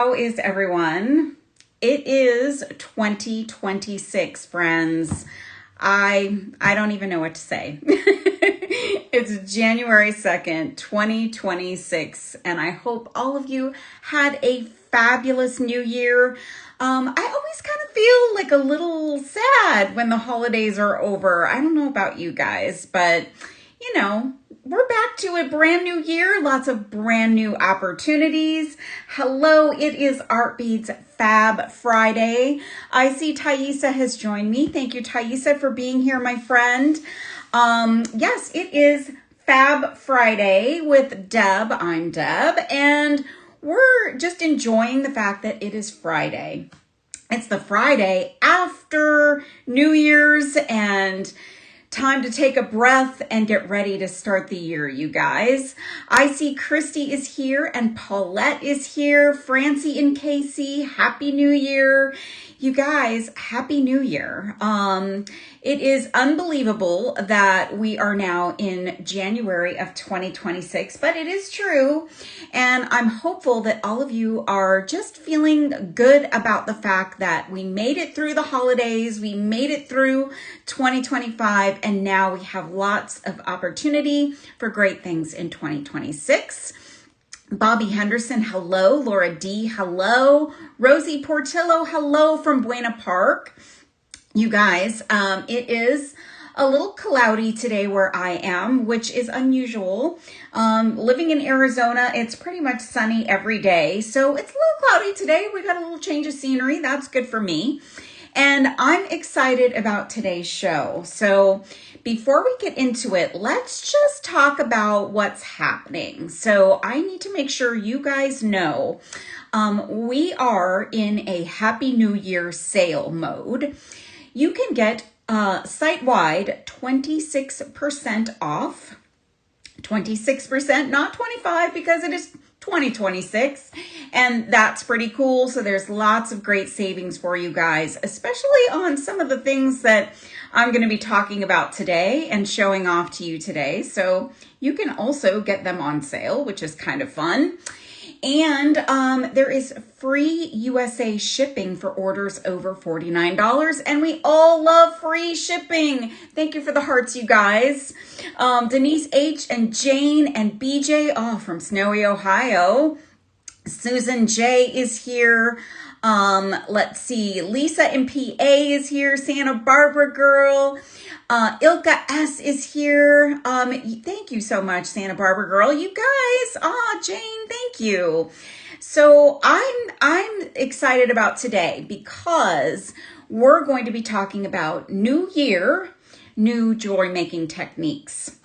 How is everyone? It is 2026, friends. I don't even know what to say. It's January 2nd, 2026, and I hope all of you had a fabulous new year. I always kind of feel like a little sad when the holidays are over. I don't know about you guys, but you know, we're back to a brand new year, lots of brand new opportunities. Hello, it is Artbeads Fab Friday. I see Thaisa has joined me. Thank you, Thaisa, for being here, my friend. Yes, it is Fab Friday with Deb. I'm Deb, and we're just enjoying the fact that it is Friday. It's the Friday after New Year's and time to take a breath and get ready to start the year, you guys. I see Christy is here and Paulette is here. Francie and Casey, Happy New Year. You guys, Happy New Year. It is unbelievable that we are now in January of 2026, but it is true. And I'm hopeful that all of you are just feeling good about the fact that we made it through the holidays, we made it through 2025, and now we have lots of opportunity for great things in 2026. Bobby Henderson, hello. Laura D, hello. Rosie Portillo, hello from Buena Park. You guys, it is a little cloudy today where I am, which is unusual. Living in Arizona, it's pretty much sunny every day. So it's a little cloudy today. We got a little change of scenery. That's good for me. And I'm excited about today's show. So before we get into it, let's just talk about what's happening. So I need to make sure you guys know we are in a Happy New Year sale mode. You can get site-wide 26% off. 26%, not 25, because it is 2026, and that's pretty cool. So there's lots of great savings for you guys, especially on some of the things that I'm going to be talking about today and showing off to you today. So you can also get them on sale, which is kind of fun. And there is free USA shipping for orders over $49. And we all love free shipping. Thank you for the hearts, you guys. Denise H. and Jane and BJ, from Snowy, Ohio. Susan J. is here. Let's see. Lisa in PA is here. Santa Barbara girl. Ilka S is here. Thank you so much, Santa Barbara girl. You guys. Jane, thank you. So I'm excited about today because we're going to be talking about New Year, new jewelry making techniques.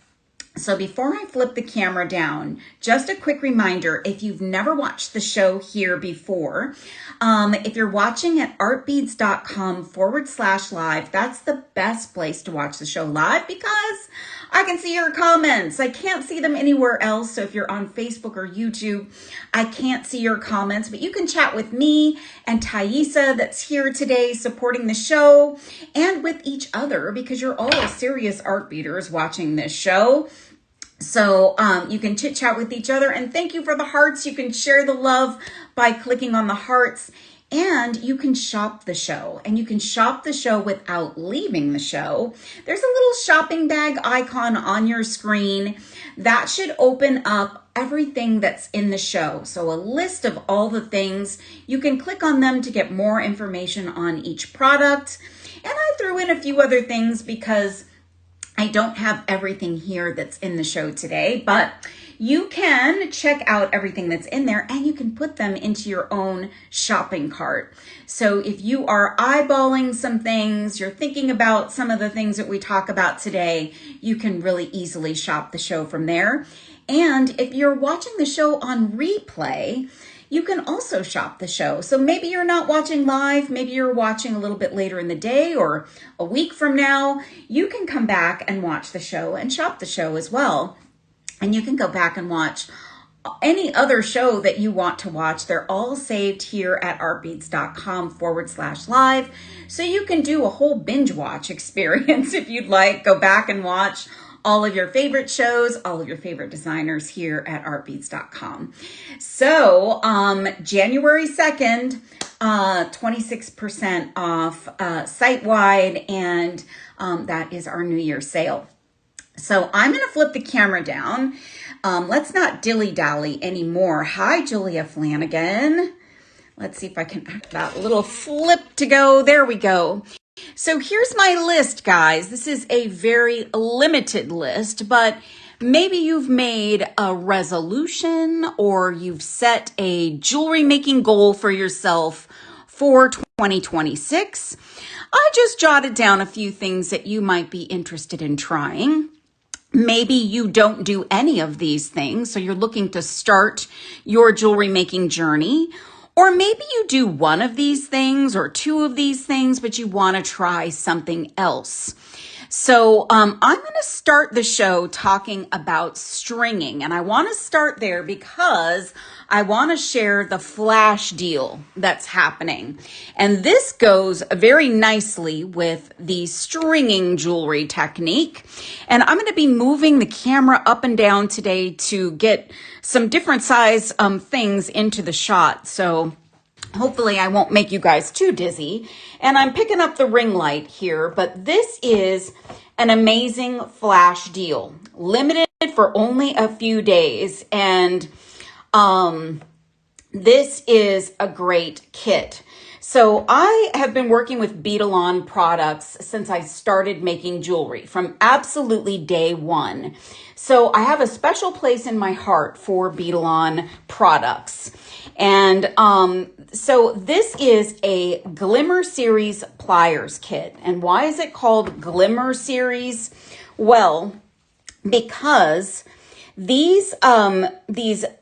So before I flip the camera down, just a quick reminder, if you've never watched the show here before, if you're watching at artbeads.com/live, that's the best place to watch the show live because I can see your comments. I can't see them anywhere else. So if you're on Facebook or YouTube, I can't see your comments, but you can chat with me and Thaisa that's here today supporting the show and with each other because you're all serious art beaters watching this show. So you can chit chat with each other, and thank you for the hearts. You can share the love by clicking on the hearts, and you can shop the show, and you can shop the show without leaving the show. There's a little shopping bag icon on your screen that should open up everything that's in the show. So a list of all the things, you can click on them to get more information on each product. And I threw in a few other things because I don't have everything here that's in the show today, but you can check out everything that's in there and you can put them into your own shopping cart. So if you are eyeballing some things, you're thinking about some of the things that we talk about today, you can really easily shop the show from there. And if you're watching the show on replay, you can also shop the show. So maybe you're not watching live, maybe you're watching a little bit later in the day or a week from now. You can come back and watch the show and shop the show as well. And you can go back and watch any other show that you want to watch. They're all saved here at artbeads.com/live. So you can do a whole binge watch experience if you'd like. Go back and watch all of your favorite shows, all of your favorite designers here at artbeads.com. So January 2nd, 26% off site-wide, and that is our New Year sale. So I'm going to flip the camera down. Let's not dilly-dally anymore. Hi, Julia Flanagan. Let's see if I can add that little flip to go. There we go. So here's my list, guys. This is a very limited list, but maybe you've made a resolution or you've set a jewelry making goal for yourself for 2026. I just jotted down a few things that you might be interested in trying. Maybe you don't do any of these things, so you're looking to start your jewelry making journey. Or maybe you do one of these things or two of these things, but you want to try something else. So I'm going to start the show talking about stringing. And I want to start there because I want to share the flash deal that's happening. And this goes very nicely with the stringing jewelry technique. And I'm going to be moving the camera up and down today to get some different size things into the shot. So hopefully I won't make you guys too dizzy. And I'm picking up the ring light here, but this is an amazing flash deal, limited for only a few days. And this is a great kit. So I have been working with Bead products since I started making jewelry, from absolutely day one. So I have a special place in my heart for Bead products. And so this is a Glimmer Series pliers kit. And why is it called Glimmer Series? Well, because these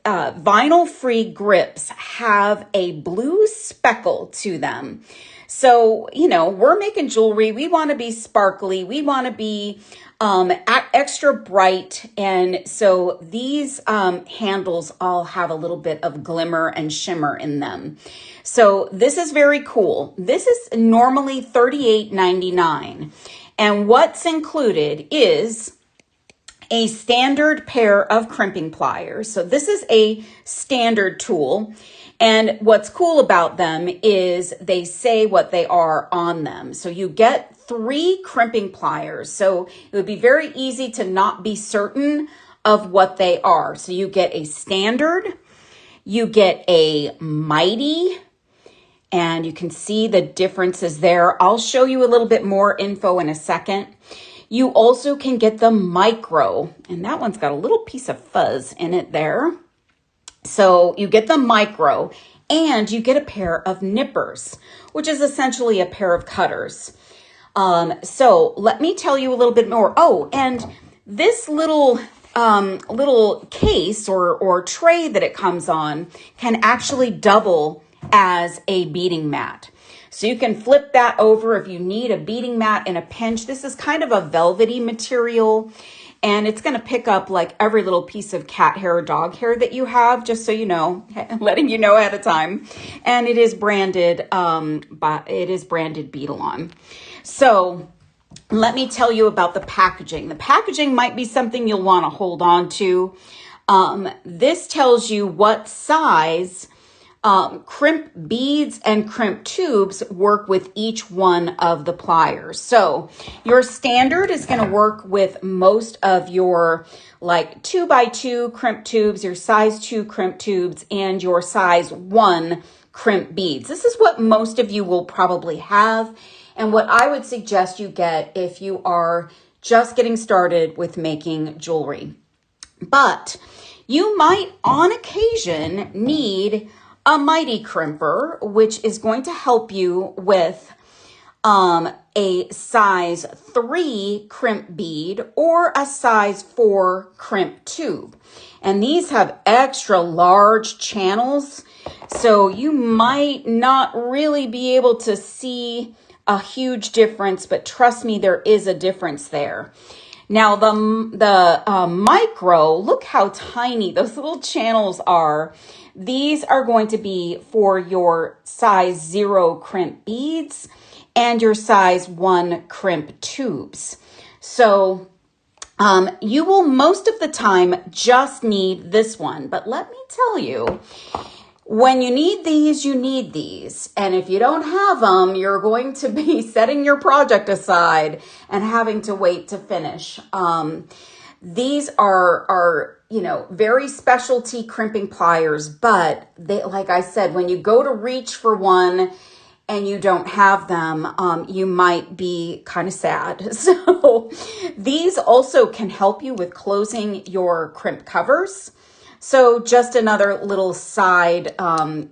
vinyl-free grips have a blue speckle to them. So, you know, we're making jewelry. We want to be sparkly. We want to be extra bright. And so these handles all have a little bit of glimmer and shimmer in them. So this is very cool. This is normally $38.99. And what's included is a standard pair of crimping pliers. So this is a standard tool. And what's cool about them is they say what they are on them. So you get 3 crimping pliers. So it would be very easy to not be certain of what they are. So you get a standard, you get a mighty, and you can see the differences there. I'll show you a little bit more info in a second. You also can get the micro, and that one's got a little piece of fuzz in it there. So you get the micro, and you get a pair of nippers, which is essentially a pair of cutters. So let me tell you a little bit more. Oh, and this little case or tray that it comes on can actually double as a beading mat. So you can flip that over if you need a beading mat in a pinch. This is kind of a velvety material, and it's going to pick up like every little piece of cat hair or dog hair that you have, just so you know, letting you know ahead of time. And it is branded, Bead. So let me tell you about the packaging. The packaging might be something you'll want to hold on to. This tells you what size crimp beads and crimp tubes work with each one of the pliers. So your standard is going to work with most of your like 2x2 crimp tubes, your size 2 crimp tubes, and your size 1 crimp beads. This is what most of you will probably have, and what I would suggest you get if you are just getting started with making jewelry. But you might on occasion need a mighty crimper, which is going to help you with a size 3 crimp bead or a size 4 crimp tube. And these have extra large channels, so you might not really be able to see a huge difference, but trust me, there is a difference there. Now the micro, look how tiny those little channels are. These are going to be for your size 0 crimp beads and your size 1 crimp tubes. So You will most of the time just need this one, but let me tell you, when you need these, you need these. And if you don't have them, you're going to be setting your project aside and having to wait to finish. These are, you know, very specialty crimping pliers, but they, like I said, when you go to reach for one and you don't have them, you might be kind of sad. So these also can help you with closing your crimp covers. So just another little side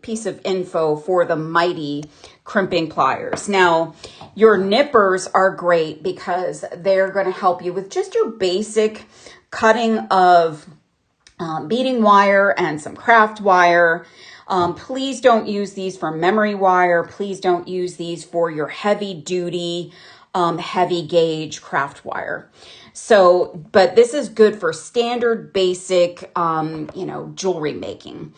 piece of info for the mighty crimping pliers. Now, your nippers are great because they're going to help you with just your basic cutting of beading wire and some craft wire. Please don't use these for memory wire. Please don't use these for your heavy duty, heavy gauge craft wire. So, but this is good for standard basic, you know, jewelry making.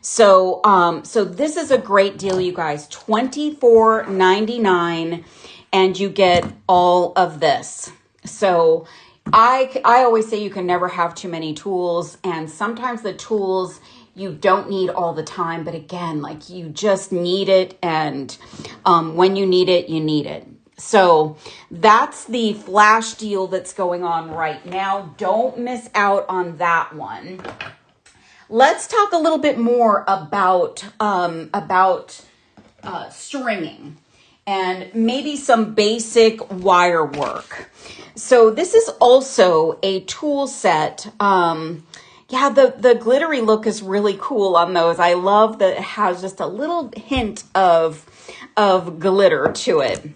So, so this is a great deal, you guys, $24.99, and you get all of this. So I always say you can never have too many tools, and sometimes the tools you don't need all the time, but again, like you just need it, and when you need it, you need it. So that's the flash deal that's going on right now. Don't miss out on that one. Let's talk a little bit more about stringing and maybe some basic wire work. So this is also a tool set. Yeah, the glittery look is really cool on those. I love that it has just a little hint of glitter to it.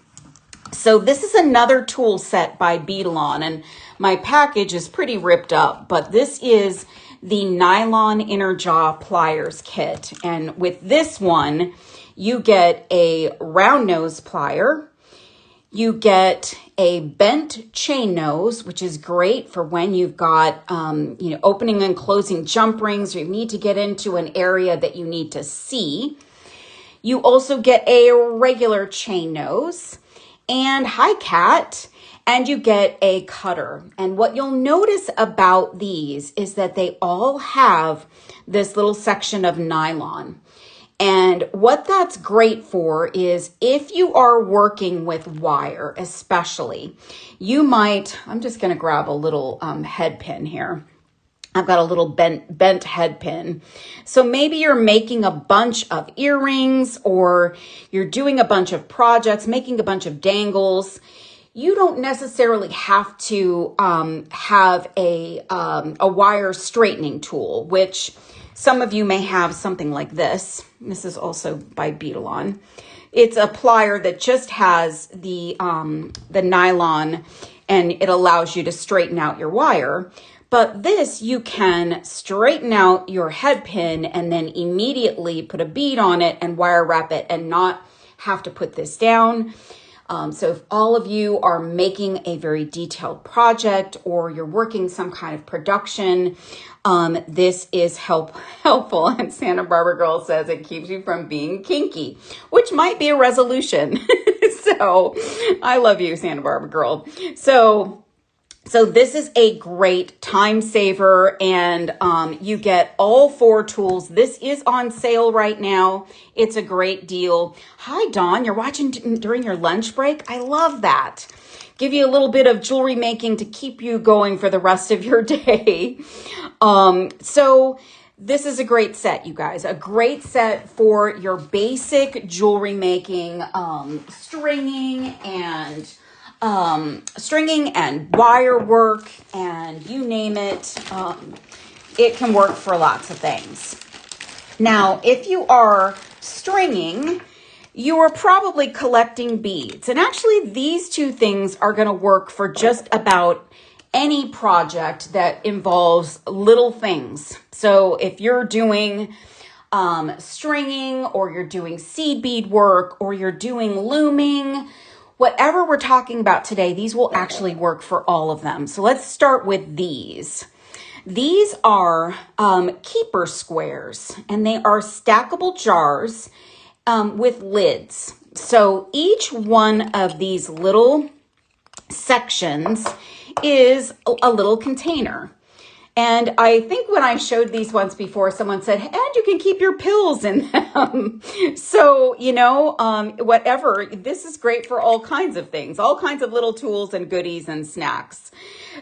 So this is another tool set by Bead, and my package is pretty ripped up, but this is the nylon inner jaw pliers kit. And with this one, you get a round nose plier. You get a bent chain nose, which is great for when you've got, you know, opening and closing jump rings, or you need to get into an area that you need to see. You also get a regular chain nose and hi cat, and you get a cutter. And what you'll notice about these is that they all have this little section of nylon. And what that's great for is if you are working with wire, especially, you might, I'm just going to grab a little head pin here. I've got a little bent head pin. So maybe you're making a bunch of earrings, or you're doing a bunch of projects, making a bunch of dangles. You don't necessarily have to have a wire straightening tool, which some of you may have something like this. This is also by Bead. It's a plier that just has the nylon, and it allows you to straighten out your wire. But this, you can straighten out your head pin and then immediately put a bead on it and wire wrap it and not have to put this down. So if all of you are making a very detailed project, or you're working some kind of production, this is helpful. And Santa Barbara Girl says it keeps you from being kinky, which might be a resolution. So I love you, Santa Barbara Girl. So this is a great time saver, and you get all 4 tools. This is on sale right now. It's a great deal. Hi, Dawn. You're watching during your lunch break? I love that. Give you a little bit of jewelry making to keep you going for the rest of your day. So this is a great set, you guys. A great set for your basic jewelry making, stringing and wire work, and you name it. It can work for lots of things. Now, if you are stringing, you are probably collecting beads. And actually, these two things are going to work for just about any project that involves little things. So if you're doing stringing, or you're doing seed bead work, or you're doing looming, whatever we're talking about today, these will actually work for all of them. So let's start with these. These are keeper squares, and they are stackable jars with lids. So each one of these little sections is a little container. And I think when I showed these once before, someone said, and you can keep your pills in them. So, you know, whatever, this is great for all kinds of things, all kinds of little tools and goodies and snacks.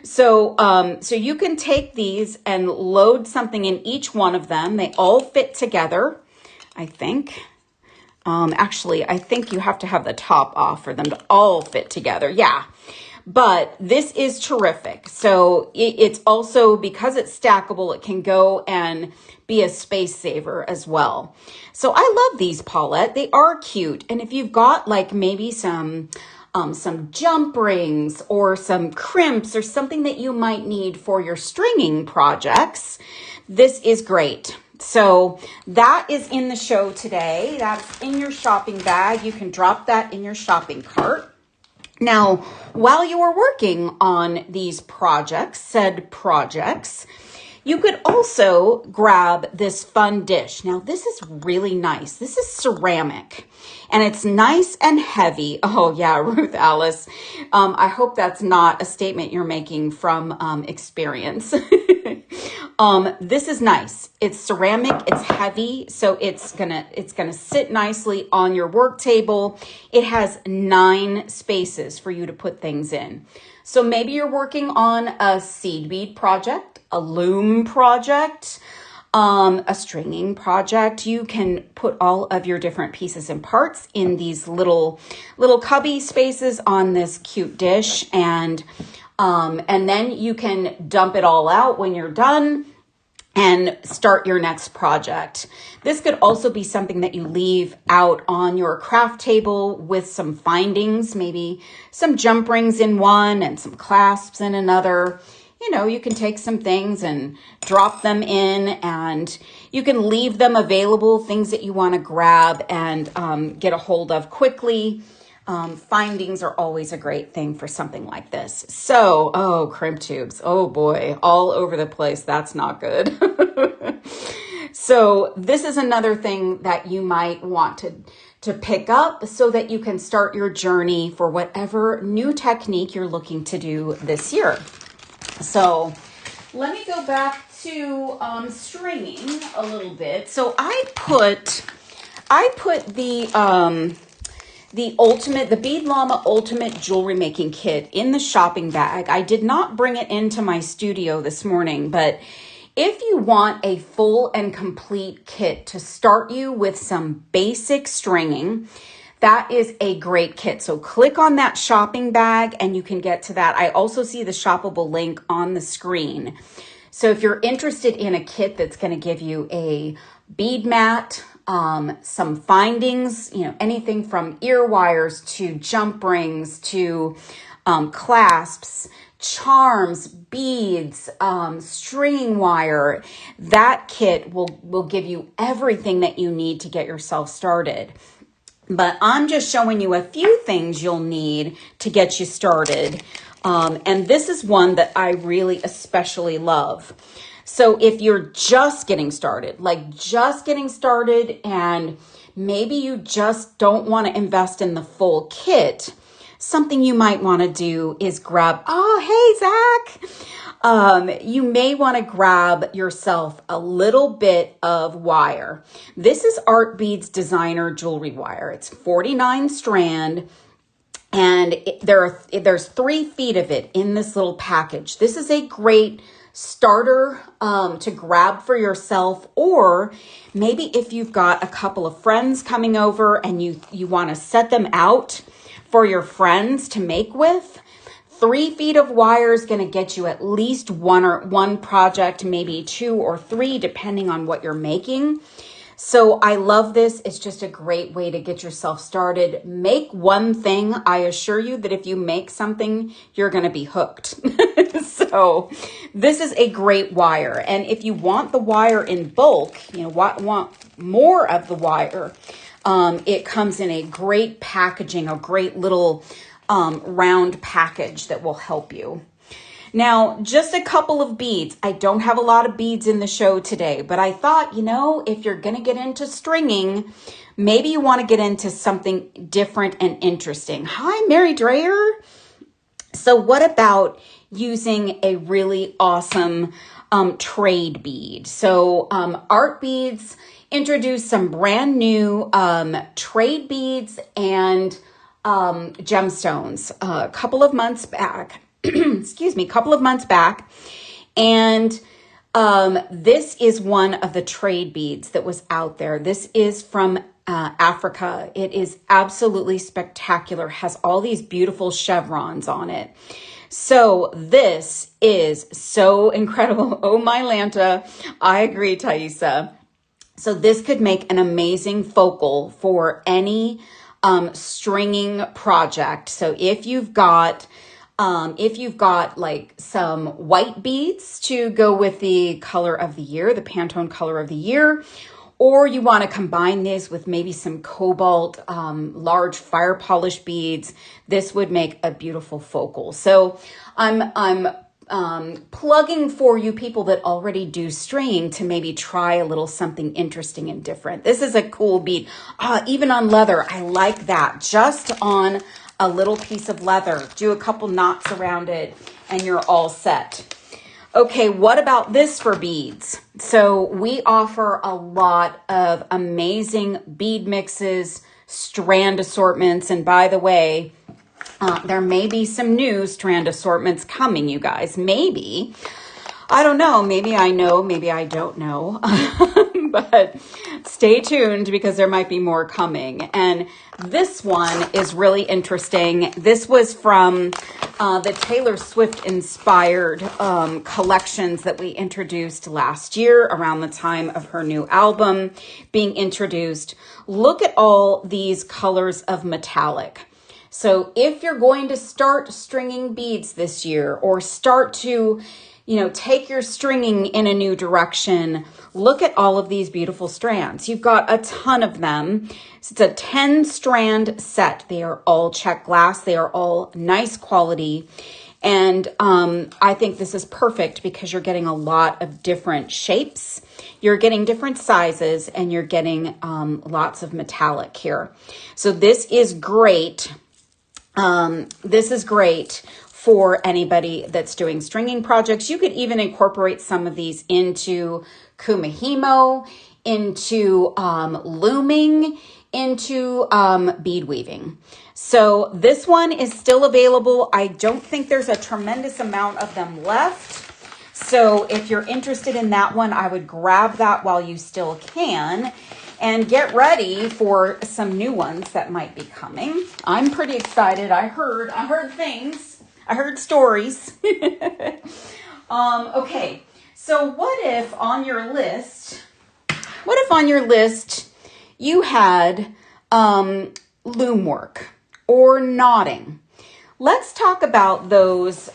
So, so you can take these and load something in each one of them. They all fit together, I think. Actually, I think you have to have the top off for them to all fit together. Yeah. But this is terrific. So it's also, because it's stackable, it can go and be a space saver as well. So I love these, Paulette. They are cute. And if you've got like maybe some jump rings or some crimps or something that you might need for your stringing projects, this is great. So that is in the show today. That's in your shopping bag. You can drop that in your shopping cart. Now, while you are working on these said projects, you could also grab this fun dish. Now, this is really nice. This is ceramic, and it's nice and heavy. Oh, yeah, Ruth Alice. I hope that's not a statement you're making from experience. This is nice. It's ceramic, it's heavy, so it's gonna sit nicely on your work table. It has 9 spaces for you to put things in. So maybe you're working on a seed bead project, a loom project, a stringing project. You can put all of your different pieces and parts in these little cubby spaces on this cute dish, and then you can dump it all out when you're done and start your next project. This could also be something that you leave out on your craft table with some findings, maybe some jump rings in one and some clasps in another. You know, you can take some things and drop them in, and you can leave them available, things that you want to grab and get a hold of quickly. Findings are always a great thing for something like this. So, oh, crimp tubes. Oh boy, all over the place. That's not good. So this is another thing that you might want to pick up so that you can start your journey for whatever new technique you're looking to do this year. So let me go back to stringing a little bit. So I put the Bead Llama Ultimate Jewelry Making Kit in the shopping bag. I did not bring it into my studio this morning, but if you want a full and complete kit to start you with some basic stringing, that is a great kit. So click on that shopping bag and you can get to that. I also see the shoppable link on the screen. So if you're interested in a kit that's going to give you a bead mat, some findings, you know, anything from ear wires to jump rings to clasps, charms, beads, stringing wire, that kit will give you everything that you need to get yourself started. But I'm just showing you a few things you'll need to get you started. And this is one that I really especially love. So if you're just getting started, and maybe you just don't want to invest in the full kit, something you might want to do is grab, oh, hey, Zach. You may want to grab yourself a little bit of wire. This is Artbeads designer jewelry wire. It's 49 strand. And there's 3 feet of it in this little package. This is a great starter to grab for yourself, or maybe if you've got a couple of friends coming over and you want to set them out for your friends to make with. 3 feet of wire is going to get you at least one project, maybe 2 or 3, depending on what you're making. So I love this. It's just a great way to get yourself started. Make one thing. I assure you that if you make something, you're going to be hooked. So this is a great wire. And if you want the wire in bulk, you know, want more of the wire, it comes in a great packaging, a great little round package that will help you. Now, just a couple of beads. I don't have a lot of beads in the show today, but I thought, you know, if you're going to get into stringing, maybe you want to get into something different and interesting. Hi, Mary Dreyer. So what about using a really awesome trade bead. So Artbeads introduced some brand new trade beads and gemstones a couple of months back. Excuse me, a couple of months back. And this is one of the trade beads that was out there. This is from Africa. It is absolutely spectacular. Has all these beautiful chevrons on it. So this is so incredible. Oh my Lanta. I agree, Thaisa. So this could make an amazing focal for any stringing project. So if you've got like some white beads to go with the color of the year, the Pantone color of the year, or you want to combine this with maybe some cobalt, large fire polish beads, this would make a beautiful focal. So I'm plugging for you people that already do stringing to maybe try a little something interesting and different. This is a cool bead. Even on leather, I like that. Just on a little piece of leather, do a couple knots around it and you're all set. Okay, what about this for beads? So we offer a lot of amazing bead mixes, strand assortments, and by the way, there may be some new strand assortments coming, you guys. Maybe. I don't know. Maybe I know. Maybe I don't know. But stay tuned because there might be more coming. And this one is really interesting. This was from the Taylor Swift inspired collections that we introduced last year around the time of her new album being introduced. Look at all these colors of metallic. So if you're going to start stringing beads this year or start to, take your stringing in a new direction, look at all of these beautiful strands. You've got a ton of them. It's a 10 strand set. They are all check glass. They are all nice quality. And I think this is perfect because you're getting a lot of different shapes. You're getting different sizes and you're getting lots of metallic here. So this is great. This is great for anybody that's doing stringing projects. You could even incorporate some of these into Kumihimo, into looming, into bead weaving. So this one is still available. I don't think there's a tremendous amount of them left. So if you're interested in that one, I would grab that while you still can. And get ready for some new ones that might be coming. I'm pretty excited. I heard things. I heard stories. Okay, so what if on your list you had loom work or knotting? Let's talk about those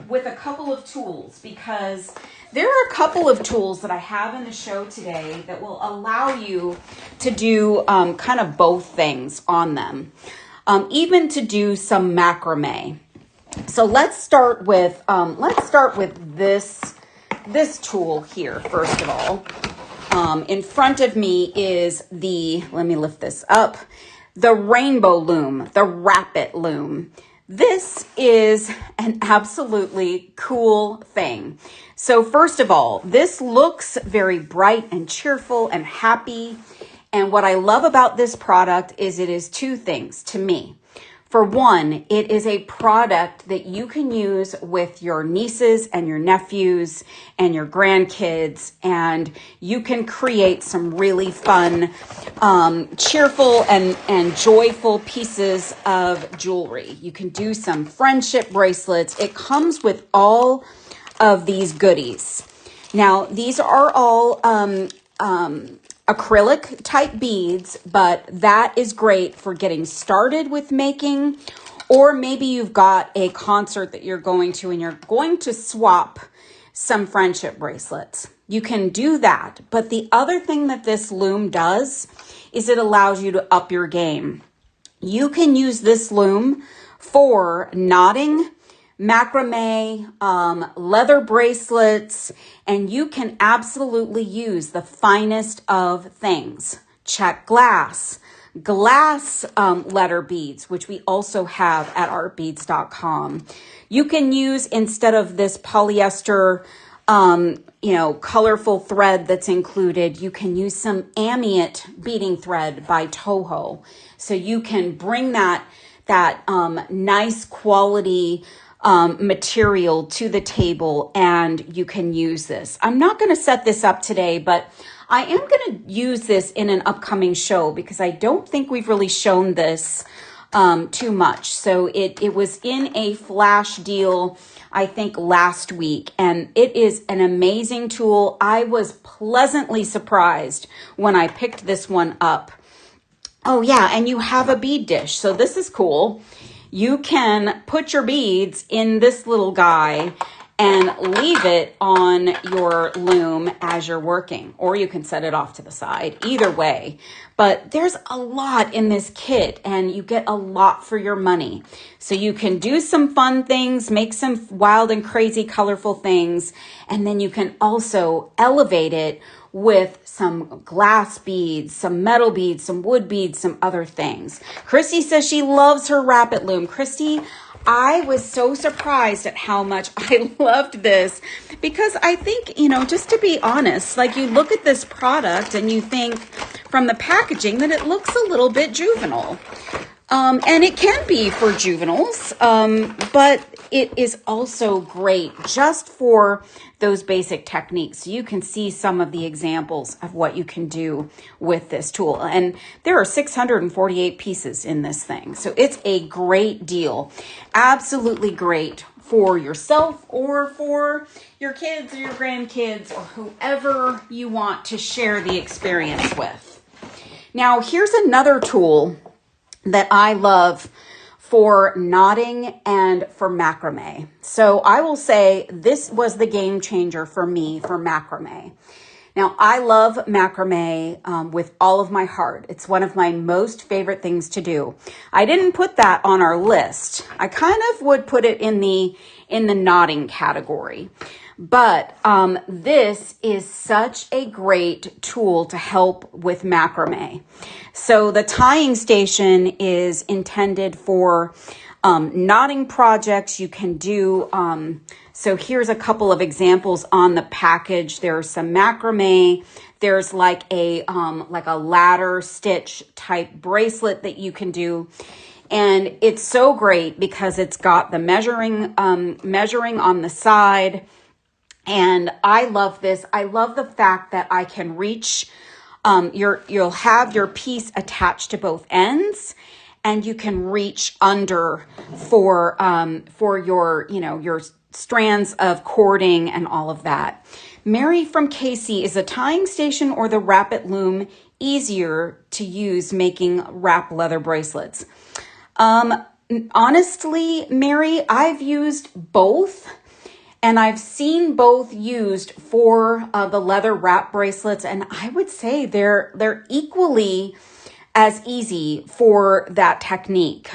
with a couple of tools, because there are a couple of tools that I have in the show today that will allow you to do kind of both things on them, even to do some macrame. So let's start with this tool here. First of all, in front of me is let me lift this up, the rainbow loom, the Rapid loom. This is an absolutely cool thing. So first of all, this looks very bright and cheerful and happy. And what I love about this product is it is two things to me. For one, it is a product that you can use with your nieces and your nephews and your grandkids, and you can create some really fun, cheerful and joyful pieces of jewelry. You can do some friendship bracelets. It comes with all of these goodies. Now, these are all acrylic type beads, but that is great for getting started with making, or maybe you've got a concert that you're going to and you're going to swap some friendship bracelets. You can do that. But the other thing that this loom does is it allows you to up your game. You can use this loom for knotting, macrame, leather bracelets, and you can absolutely use the finest of things. Check glass, glass letter beads, which we also have at artbeads.com. You can use, instead of this polyester, colorful thread that's included, you can use some ambient beading thread by Toho. So you can bring that nice quality material to the table, and you can use this. I'm not going to set this up today, but I am going to use this in an upcoming show because I don't think we've really shown this too much. So it was in a flash deal, I think last week, and it is an amazing tool. I was pleasantly surprised when I picked this one up. Oh yeah, and you have a bead dish. So this is cool. You can put your beads in this little guy and leave it on your loom as you're working, or you can set it off to the side, either way. But there's a lot in this kit and you get a lot for your money. So you can do some fun things, make some wild and crazy colorful things, and then you can also elevate it with some glass beads, some metal beads, some wood beads, some other things. Christy says she loves her Rapid Loom. Christy, I was so surprised at how much I loved this because I think, just to be honest, like you look at this product and you think from the packaging that it looks a little bit juvenile. And it can be for juveniles, but it is also great just for those basic techniques. You can see some of the examples of what you can do with this tool. And there are 648 pieces in this thing. So it's a great deal. Absolutely great for yourself or for your kids or your grandkids or whoever you want to share the experience with. Now, here's another tool that I love for knotting and for macrame. So I will say this was the game changer for me for macrame. Now, I love macrame with all of my heart. It's one of my most favorite things to do. I didn't put that on our list. I kind of would put it in the knotting category. But this is such a great tool to help with macrame. So the tying station is intended for knotting projects. You can do, so here's a couple of examples on the package. There's some macrame. There's like a ladder stitch type bracelet that you can do. And it's so great because it's got the measuring on the side. And I love this. I love the fact that I can reach, you'll have your piece attached to both ends and you can reach under for your, your strands of cording and all of that. Mary from Casey, is a tying station or the Rapid Loom easier to use making wrap leather bracelets? Honestly, Mary, I've used both. And I've seen both used for the leather wrap bracelets, and I would say they're equally as easy for that technique.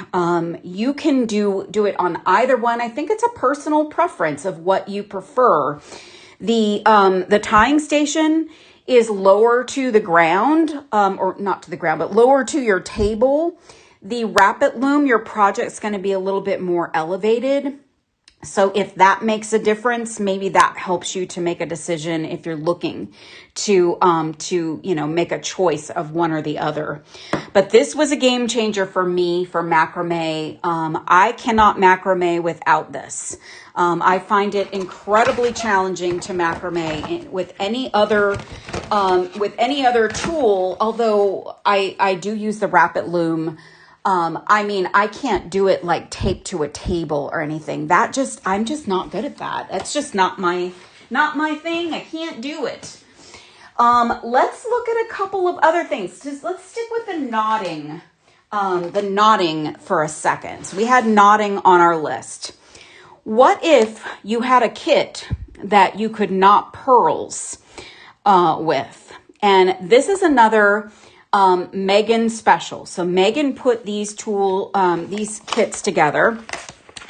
You can do it on either one. I think it's a personal preference of what you prefer. The tying station is lower to the ground, or not to the ground, but lower to your table. The Rapid Loom, your project's going to be a little bit more elevated. So if that makes a difference, maybe that helps you to make a decision if you're looking to make a choice of one or the other. But this was a game changer for me for macrame. I cannot macrame without this. I find it incredibly challenging to macrame with any other tool. Although I do use the Rapid Loom. I can't do it like taped to a table or anything. I'm just not good at that. That's just not my thing. I can't do it. Let's look at a couple of other things. Let's stick with the knotting for a second. So we had knotting on our list. What if you had a kit that you could knot pearls with? And this is another Megan special. So Megan put these kits together.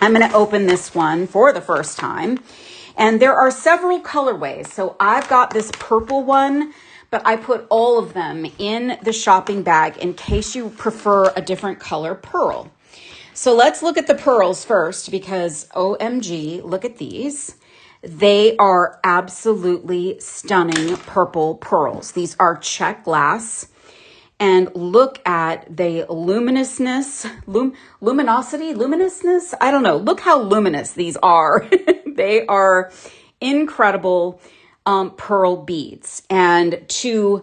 I'm going to open this one for the first time. And there are several colorways. So I've got this purple one, but I put all of them in the shopping bag in case you prefer a different color pearl. So let's look at the pearls first because OMG, look at these. They are absolutely stunning purple pearls. These are check glass. And look at the luminousness, luminousness. I don't know. Look how luminous these are. They are incredible pearl beads. And to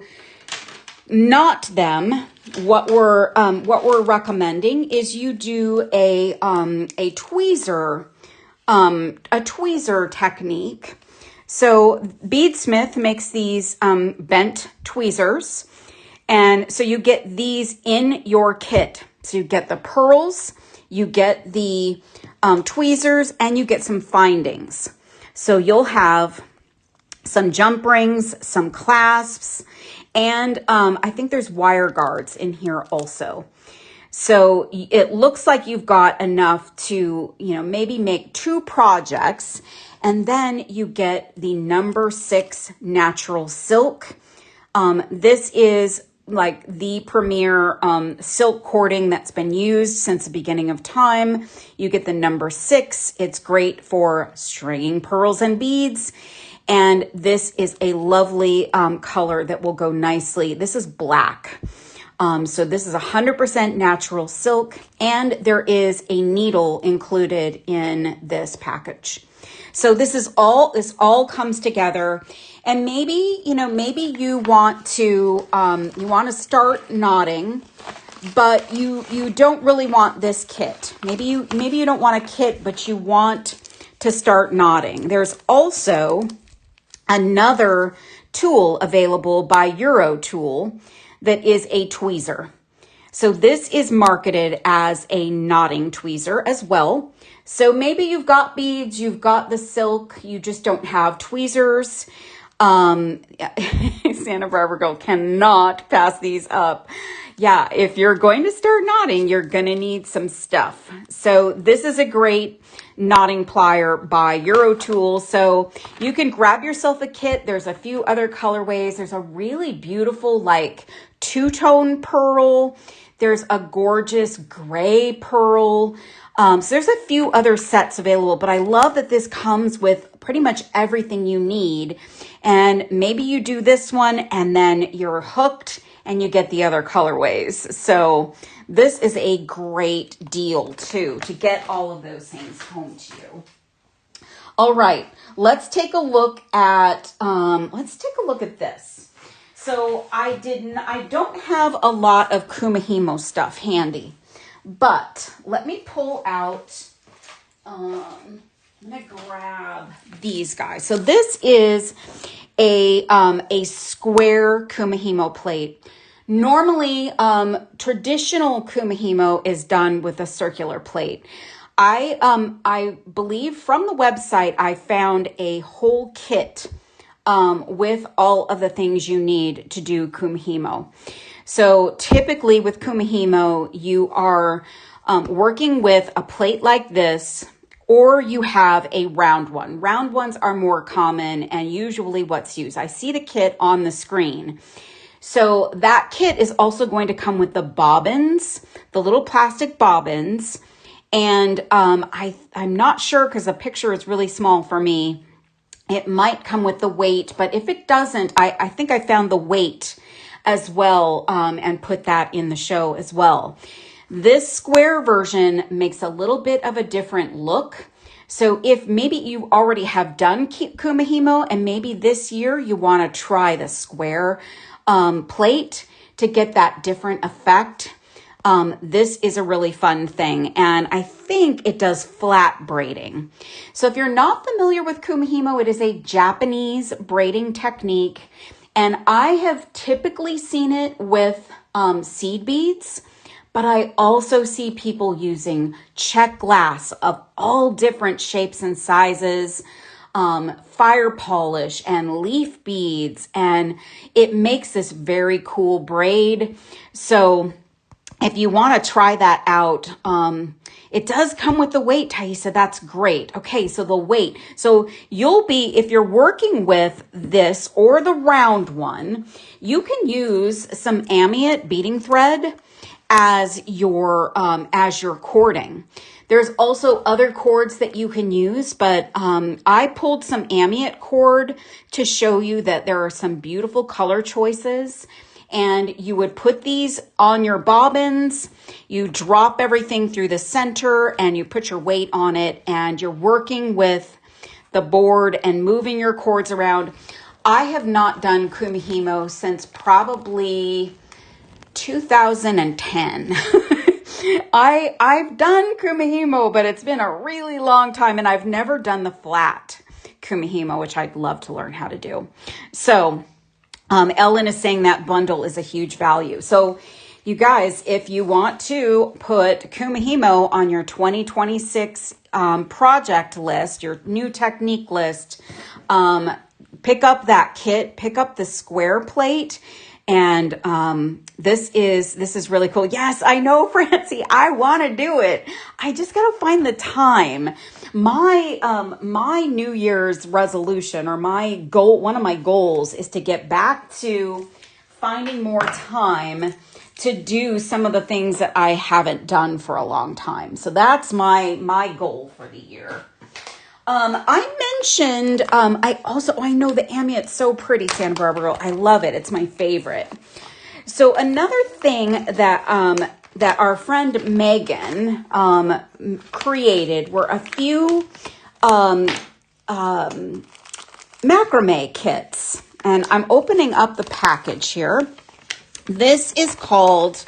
knot them, what we're recommending is you do a tweezer technique. So Beadsmith makes these bent tweezers. And so you get these in your kit. So you get the pearls, you get the tweezers, and you get some findings. So you'll have some jump rings, some clasps, and I think there's wire guards in here also. So it looks like you've got enough to, maybe make 2 projects. And then you get the number 6 natural silk. This is like the premier silk cording that's been used since the beginning of time. You get the number 6. It's great for stringing pearls and beads. And this is a lovely color that will go nicely. This is black. So this is 100% natural silk, and there is a needle included in this package. So this all comes together. And maybe you want to start knotting, but you don't really want this kit. Maybe you don't want a kit, but you want to start knotting. There's also another tool available by Euro Tool that is a tweezer. So this is marketed as a knotting tweezer as well. So maybe you've got beads, you've got the silk, you just don't have tweezers. Santa Barbara Girl cannot pass these up. Yeah, if you're going to start knotting, you're going to need some stuff. So this is a great knotting plier by Euro Tool. So you can grab yourself a kit. There's a few other colorways. There's a really beautiful like 2-tone pearl. There's a gorgeous gray pearl. So there's a few other sets available, but I love that this comes with pretty much everything you need. And maybe you do this one and then you're hooked and you get the other colorways. So this is a great deal too, to get all of those things home to you. All right, let's take a look at this. So I don't have a lot of Kumihimo stuff handy, but let me pull out, I'm gonna grab these guys. So this is a square Kumihimo plate. Normally, traditional Kumihimo is done with a circular plate. I believe from the website, I found a whole kit with all of the things you need to do Kumihimo. So typically with Kumihimo, you are working with a plate like this, or you have a round one. Round ones are more common and usually what's used. I see the kit on the screen. So that kit is also going to come with the bobbins, the little plastic bobbins. And I'm not sure because the picture is really small for me. It might come with the weight, but if it doesn't, I think I found the weight as well and put that in the show as well. This square version makes a little bit of a different look. So if maybe you already have done Kumihimo and maybe this year you want to try the square plate to get that different effect, this is a really fun thing. And I think it does flat braiding. So if you're not familiar with Kumihimo, it is a Japanese braiding technique. And I have typically seen it with seed beads, but I also see people using check glass of all different shapes and sizes, fire polish and leaf beads, and it makes this very cool braid. So if you want to try that out, it does come with the weight, Thaisa. That's great. Okay, so the weight. So you'll be, if you're working with this or the round one, you can use some Amiot beading thread as your cording. There's also other cords that you can use, but I pulled some Amiot cord to show you that there are some beautiful color choices. And you would put these on your bobbins, you drop everything through the center, and you put your weight on it, and you're working with the board and moving your cords around. I have not done Kumihimo since probably 2010. I've done Kumihimo, but it's been a really long time, and I've never done the flat Kumihimo, which I'd love to learn how to do. So Ellen is saying that bundle is a huge value. So you guys, if you want to put Kumihimo on your 2026 project list, your new technique list, pick up that kit, pick up the square plate. And this is really cool. Yes, I know, Francie, I want to do it. I just got to find the time. My New Year's resolution, or my goal, one of my goals, is to get back to finding more time to do some of the things that I haven't done for a long time. So that's my goal for the year. I mentioned, I know the Amiot's so pretty, Santa Barbara Girl. I love it. It's my favorite. So another thing that our friend Megan, created were a few, macrame kits. And I'm opening up the package here. This is called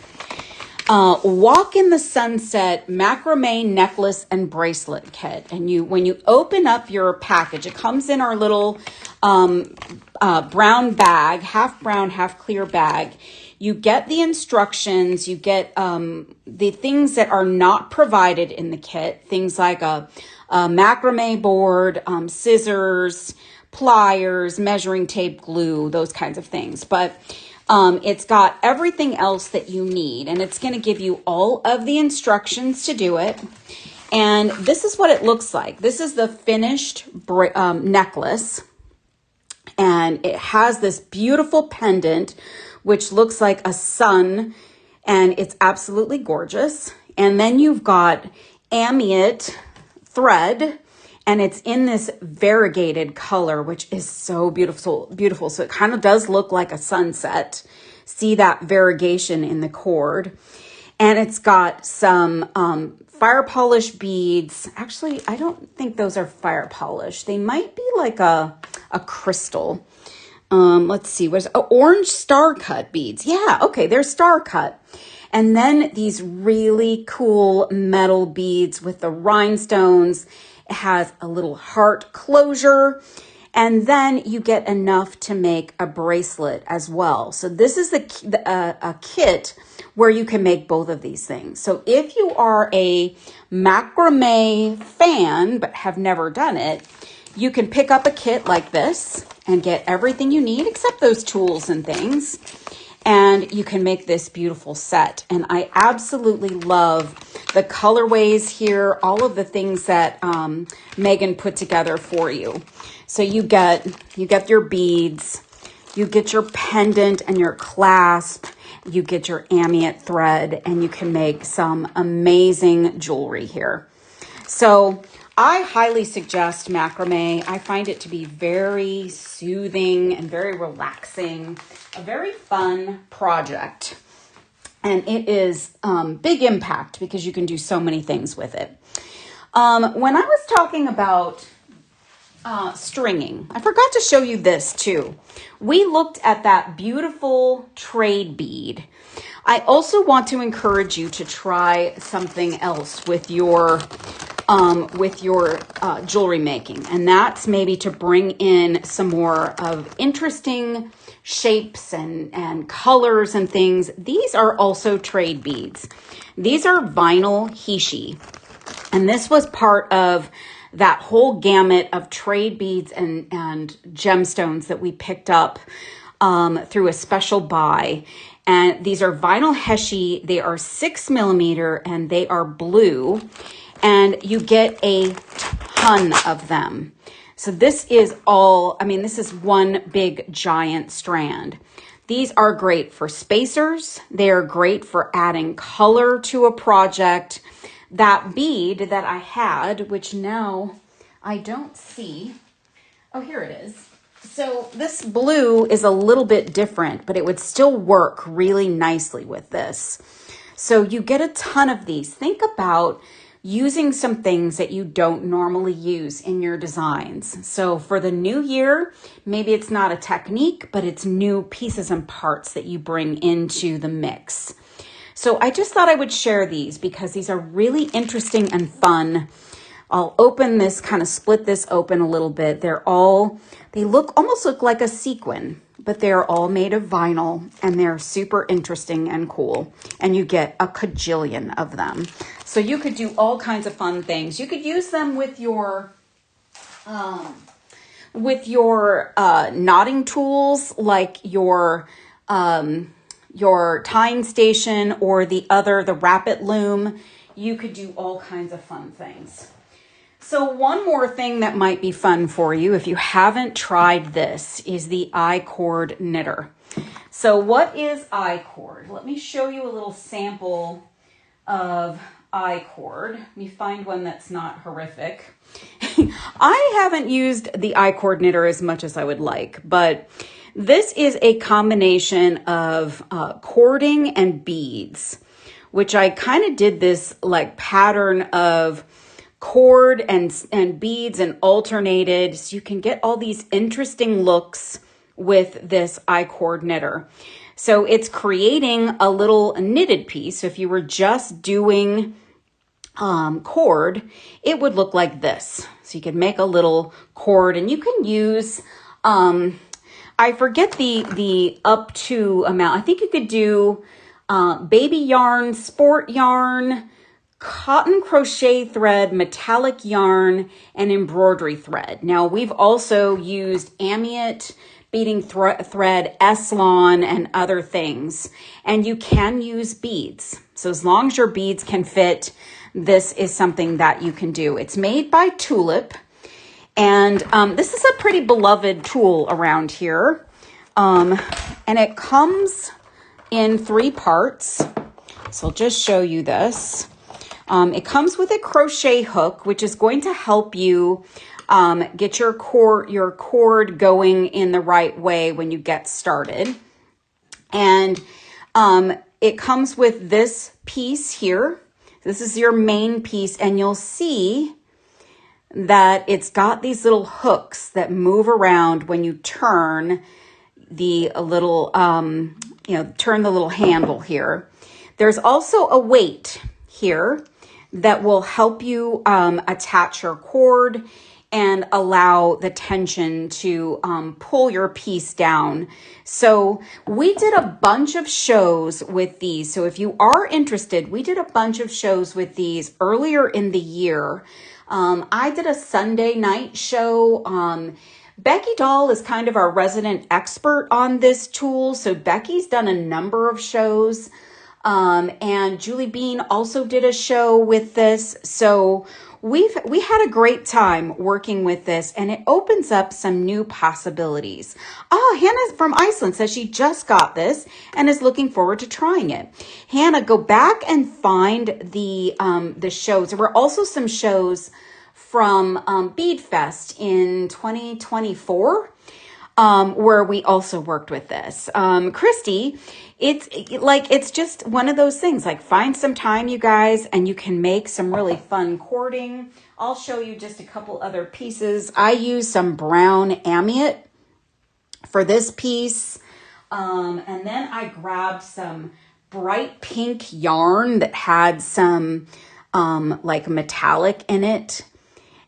Walk in the Sunset Macrame Necklace and Bracelet Kit. And when you open up your package, it comes in our little brown bag, half brown, half clear bag. You get the instructions, you get the things that are not provided in the kit, things like a macrame board, scissors, pliers, measuring tape, glue, those kinds of things. But it's got everything else that you need, and it's going to give you all of the instructions to do it. And this is what it looks like. This is the finished necklace, and it has this beautiful pendant, which looks like a sun, and it's absolutely gorgeous. And then you've got Amiot thread, and it's in this variegated color, which is so beautiful. So it kind of does look like a sunset. See that variegation in the cord. And it's got some fire polish beads. Actually, I don't think those are fire polish. They might be like a crystal. Let's see, orange star cut beads. Yeah, okay, they're star cut. And then these really cool metal beads with the rhinestones. It has a little heart closure, and then you get enough to make a bracelet as well. So this is a kit where you can make both of these things. So if you are a macrame fan but have never done it, you can pick up a kit like this and get everything you need except those tools and things. And you can make this beautiful set. And I absolutely love the colorways here, all of the things that Megan put together for you. So you get your beads, you get your pendant and your clasp, you get your Amiot thread, and you can make some amazing jewelry here. So I highly suggest macrame. I find it to be very soothing and very relaxing, a very fun project. And it is big impact because you can do so many things with it. When I was talking about stringing, I forgot to show you this too. We looked at that beautiful trade bead. I also want to encourage you to try something else with your jewelry making, and that's maybe to bring in some more of interesting shapes and colors and things. These are also trade beads. These are vinyl hishi, and this was part of that whole gamut of trade beads and gemstones that we picked up through a special buy. And these are vinyl heshy. They are 6mm and they are blue. And you get a ton of them. So this is all, I mean, this is one big giant strand. These are great for spacers. They are great for adding color to a project. That bead that I had, which now I don't see. Oh, here it is. So this blue is a little bit different, but it would still work really nicely with this. So you get a ton of these. Think about using some things that you don't normally use in your designs. So for the new year, maybe it's not a technique, but it's new pieces and parts that you bring into the mix. So I just thought I would share these because these are really interesting and fun. I'll open this, kind of split this open a little bit. They almost look like a sequin, but they're all made of vinyl and they're super interesting and cool. And you get a cajillion of them. So you could do all kinds of fun things. You could use them with your knotting tools, like your tying station or the Rapid Loom. You could do all kinds of fun things. So one more thing that might be fun for you, if you haven't tried this, is the I-cord knitter. So what is I-cord? Let me show you a little sample of I-cord. Let me find one that's not horrific. I haven't used the I-cord knitter as much as I would like, but this is a combination of cording and beads, which I kind of did this like pattern of cord and beads and alternated. So you can get all these interesting looks with this I-cord knitter. So it's creating a little knitted piece. So if you were just doing cord, it would look like this. So you could make a little cord and you can use, I forget the up to amount. I think you could do baby yarn, sport yarn, cotton crochet thread, metallic yarn, and embroidery thread. Now we've also used Amiot, beading thread, Eslon, and other things. And you can use beads. So as long as your beads can fit, this is something that you can do. It's made by Tulip. And this is a pretty beloved tool around here. And it comes in 3 parts. So I'll just show you this. It comes with a crochet hook, which is going to help you get your cord going in the right way when you get started. And it comes with this piece here. This is your main piece, and you'll see that it's got these little hooks that move around when you turn the little, turn the little handle here. There's also a weight here that will help you attach your cord and allow the tension to pull your piece down. So we did a bunch of shows with these. So if you are interested, we did a bunch of shows with these earlier in the year. I did a Sunday night show. Becky Dahl is kind of our resident expert on this tool. So Becky's done a number of shows. And Julie Bean also did a show with this. So we had a great time working with this, and it opens up some new possibilities. Hannah from Iceland says she just got this and is looking forward to trying it. Hannah, go back and find the shows. There were also some shows from Bead Fest in 2024. Where we also worked with this. Christy, it's just one of those things, like find some time, you guys, and you can make some really fun cording. I'll show you just a couple other pieces. I used some brown Amiot for this piece. And then I grabbed some bright pink yarn that had some, like metallic in it.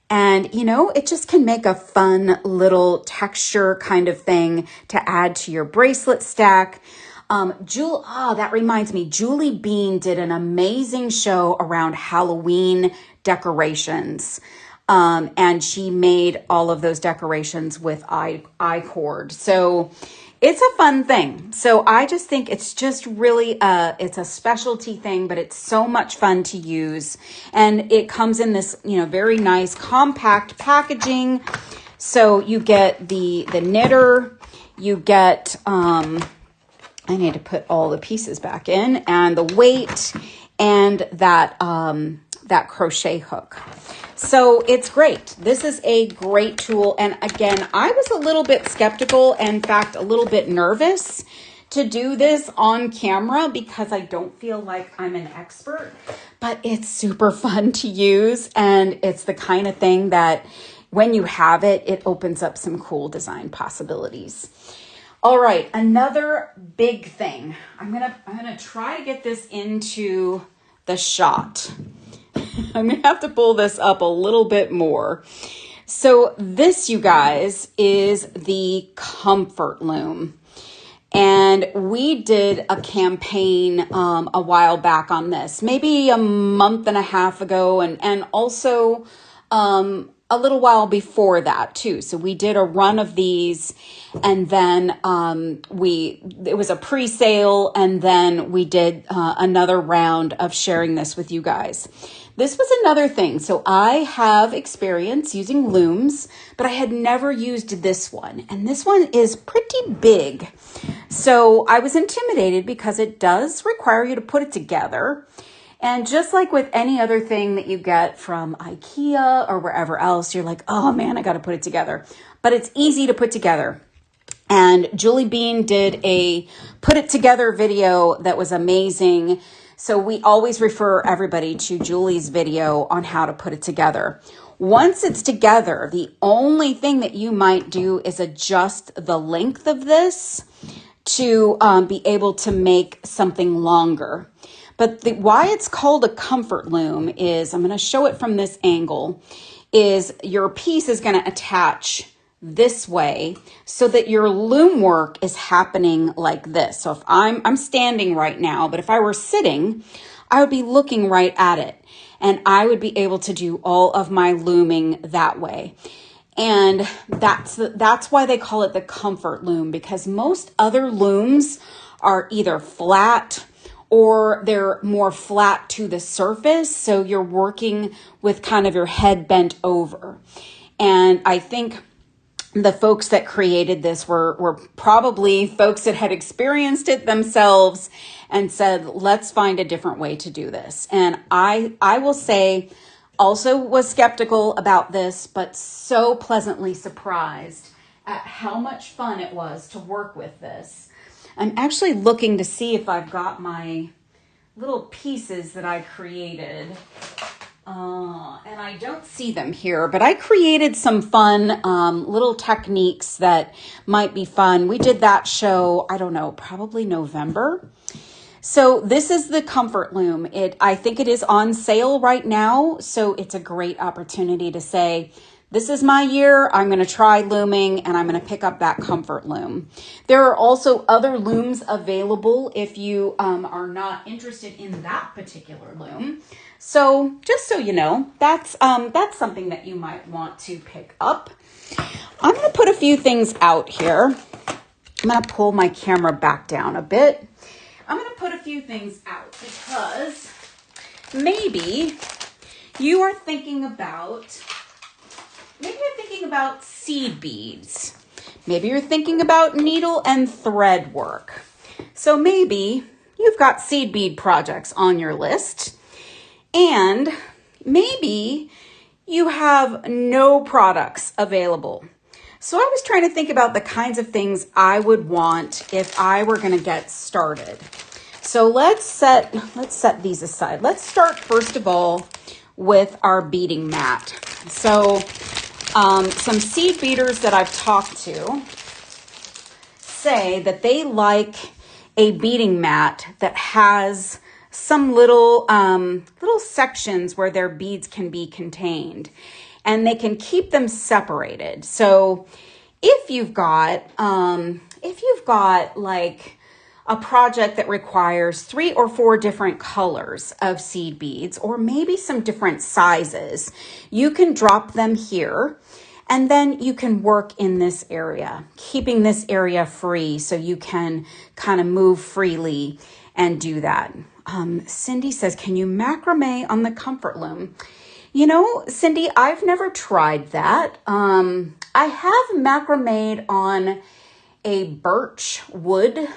And, it just can make a fun little texture kind of thing to add to your bracelet stack. That reminds me, Julie Bean did an amazing show around Halloween decorations. And she made all of those decorations with I-cord. So It's a fun thing. So I just think it's just really, it's a specialty thing, but it's so much fun to use. And it comes in this, very nice compact packaging. So you get the knitter, you get, I need to put all the pieces back in, and the weight, and that crochet hook. So it's great. This is a great tool. And again, I was a little bit skeptical, in fact, a little bit nervous to do this on camera because I don't feel like I'm an expert, but it's super fun to use. And it's the kind of thing that when you have it, it opens up some cool design possibilities. All right, another big thing. I'm gonna try to get this into the shot. I'm gonna have to pull this up a little bit more. So this, you guys, is the Comfort Loom. And we did a campaign a while back on this, maybe a month and a half ago, and also a little while before that too. So we did a run of these, and then it was a pre-sale, and then we did another round of sharing this with you guys. This was another thing. So I have experience using looms, but I had never used this one. And this one is pretty big. So I was intimidated because it does require you to put it together. And just like with any other thing that you get from IKEA or wherever else, you're like, oh man, I got to put it together. But it's easy to put together. And Julie Bean did a put it together video that was amazing. So we always refer everybody to Julie's video on how to put it together. Once it's together, the only thing that you might do is adjust the length of this to be able to make something longer. But why it's called a comfort loom is, I'm going to show it from this angle, is your piece is going to attach this way so that your loom work is happening like this. So if I'm standing right now, but if I were sitting, I would be looking right at it, and I would be able to do all of my looming that way. And that's why they call it the comfort loom, because most other looms are either flat or they're more flat to the surface. So you're working with kind of your head bent over. And I think the folks that created this were probably folks that had experienced it themselves and said, let's find a different way to do this. And I will say, also was skeptical about this, but so pleasantly surprised at how much fun it was to work with this. I'm actually looking to see if I've got my little pieces that I created. And I don't see them here, but I created some fun little techniques that might be fun. We did that show, I don't know, probably November. So this is the Comfort Loom. I think it is on sale right now. So it's a great opportunity to say, this is my year. I'm going to try looming, and I'm going to pick up that Comfort Loom. There are also other looms available if you are not interested in that particular loom. So just so you know, that's something that you might want to pick up. I'm going to put a few things out here. I'm going to pull my camera back down a bit. I'm going to put a few things out because maybe you are thinking about seed beads. Maybe you're thinking about needle and thread work. So maybe you've got seed bead projects on your list, and maybe you have no products available. So I was trying to think about the kinds of things I would want if I were going to get started. So let's set these aside. Let's start first of all with our beading mat. So some seed beaders that I've talked to say that they like a beading mat that has some little sections where their beads can be contained, and they can keep them separated. So if you've got like a project that requires 3 or 4 different colors of seed beads, or maybe some different sizes, you can drop them here, And then you can work in this area, keeping this area free so you can kind of move freely and do that. Cindy says, can you macrame on the comfort loom? You know, Cindy, I've never tried that. I have macrameed on a birch wood